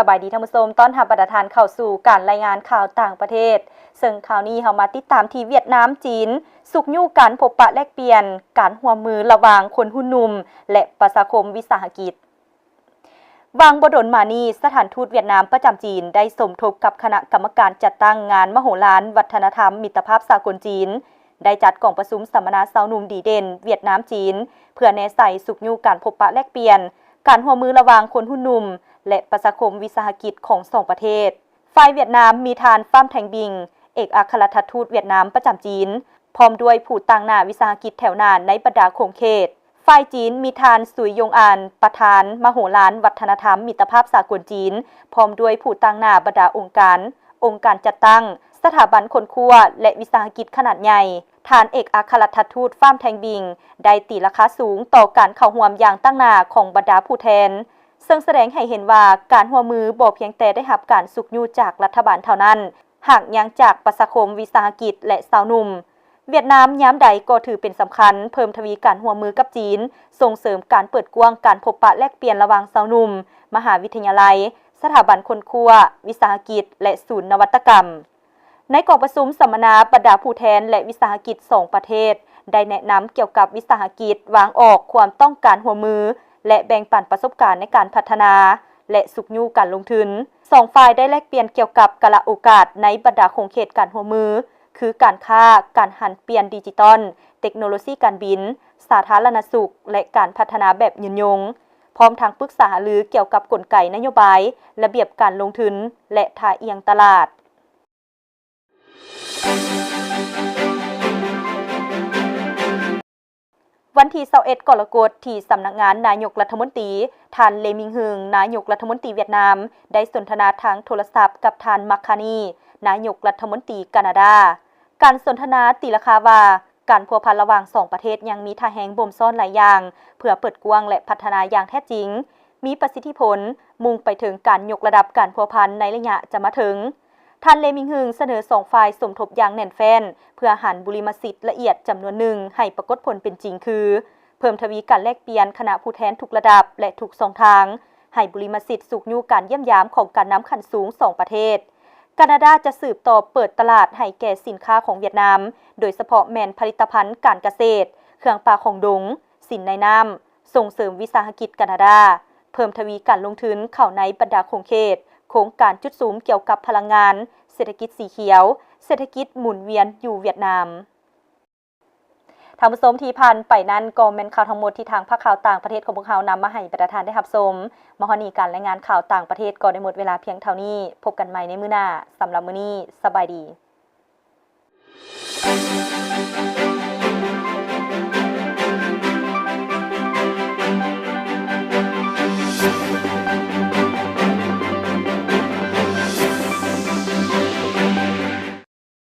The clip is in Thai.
บายดีท่านผู้ชมต้อนรับประทานเข้าสู่การรายงานข่าวต่างประเทศซึ่งข่าวนี้เรามาติดตามที่เวียดนามจีนสุกยู่การพบปะแลกเปลี่ยนการร่วมมือระหว่างคนหุ้นนุ่มและประชาคมวิสาหกิจวางบดลมานีสถานทูตเวียดนามประจำจีนได้สมทบกับคณะกรรมการจัดตั้งงานมโหฬารวัฒนธรรมมิตรภาพสากลจีนได้จัดกล่องประชุมสัมมนาสาวหนุ่มดีเด่นเวียดนามจีนเพื่อแนะใส่สุกยู่การพบปะแลกเปลี่ยนการร่วมมือระหว่างคนหุ้นนุ่มและประชาคมวิสาหกิจของสองประเทศฝ่ายเวียดนามมีทานฟ้ามแทงบิงเอกอัครราชทูตเวียดนามประจำจีนพร้อมด้วยผู้ต่างหน้าวิสาหกิจแถวหน้าในบรรดาโคงเขตฝ่ายจีนมีทานสุยยงอานประธานมโหฬารวัฒนธรรมมิตรภาพสากลจีนพร้อมด้วยผู้ต่างหน้าบรรดาองค์การจัดตั้งสถาบันคนครัวและวิสาหกิจขนาดใหญ่ทานเอกอัครราชทูตฟ้ามแทงบิงได้ตีราคาสูงต่อการเข้าร่วมอย่างตั้งหน้าของบรรดาผู้แทนซึ่งแสดงให้เห็นว่าการร่วมมือบ่เพียงแต่ได้รับการสุกยู่จากรัฐบาลเท่านั้นหากยังจากประชาคมวิสาหกิจและสาวหนุ่มเวียดนามย้ำใดก็ถือเป็นสำคัญเพิ่มทวีการร่วมมือกับจีนส่งเสริมการเปิดกว้างการพบปะแลกเปลี่ยนระหว่างสาวหนุ่มมหาวิทยาลัยสถาบันคนครัววิสาหกิจและศูนย์นวัตกรรมในกองประชุมสัมมนาบรรดาผู้แทนและวิสาหกิจ2ประเทศได้แนะนำเกี่ยวกับวิสาหกิจวางออกความต้องการร่วมมือและแบ่งปันประสบการณ์ในการพัฒนาและสุกยู่การลงทุนสองฝ่ายได้แลกเปลี่ยนเกี่ยวกับกะละโอกาสในบรรดาโครงเขตการร่วมมือคือการค้าการหันเปลี่ยนดิจิตอลเทคโนโลยีการบินสาธารณสุขและการพัฒนาแบบยืนยงพร้อมทางปรึกษาหรือเกี่ยวกับกลไกนโยบายระเบียบการลงทุนและท่าเอียงตลาดวันที่21กรกฎาคมที่สำนักงานนายกรัฐมนตรีท่านเลมิงฮึงนายกรัฐมนตรีเวียดนามได้สนทนาทางโทรศัพท์กับท่านมัคคานีนายกรัฐมนตรีแคนาดาการสนทนาตีราคาว่าการพัวพันระหว่าง2ประเทศยังมีท่าแฮงบ่มซ่อนหลายอย่างเพื่อเปิดกว้างและพัฒนาอย่างแท้จริงมีประสิทธิผลมุ่งไปถึงการยกระดับการพัวพันในระยะจะมาถึงท่านเลมิงฮึงเสนอ2ฝ่ายสมทบอย่างแน่นแฟ้นเพื่อหันบุริมสิทธิ์ละเอียดจำนวนหนึ่งให้ปรากฏผลเป็นจริงคือเพิ่มทวีการแลกเปลี่ยนคณะผู้แทนทุกระดับและทุกช่องทางให้บุริมสิทธิ์สุกยู่การเยี่ยมยามของการนำขั้นสูง2ประเทศแคนาดาจะสืบต่อเปิดตลาดให้แก่สินค้าของเวียดนามโดยเฉพาะแม่นผลิตภัณฑ์การเกษตรเครื่องปลาของดงสินในน้ำส่งเสริมวิสาหกิจแคนาดาเพิ่มทวีการลงทุนเข้าในบรรดาโครงเขตโครงการจุดสูงเกี่ยวกับพลังงานเศรษฐกิจสีเขียวเศรษฐกิจหมุนเวียนอยู่เวียดนามท่านผู้ชมที่ผ่านไปนั้นก็แม่นข่าวทั้งหมดที่ทางภาคข่าวต่างประเทศของพวกเรานำมาให้ประชาชนได้รับชมมาฮอดนี้การรายงานข่าวต่างประเทศก็ได้หมดเวลาเพียงเท่านี้พบกันใหม่ในมื้อหน้าสำหรับมื้อนี้สบายดี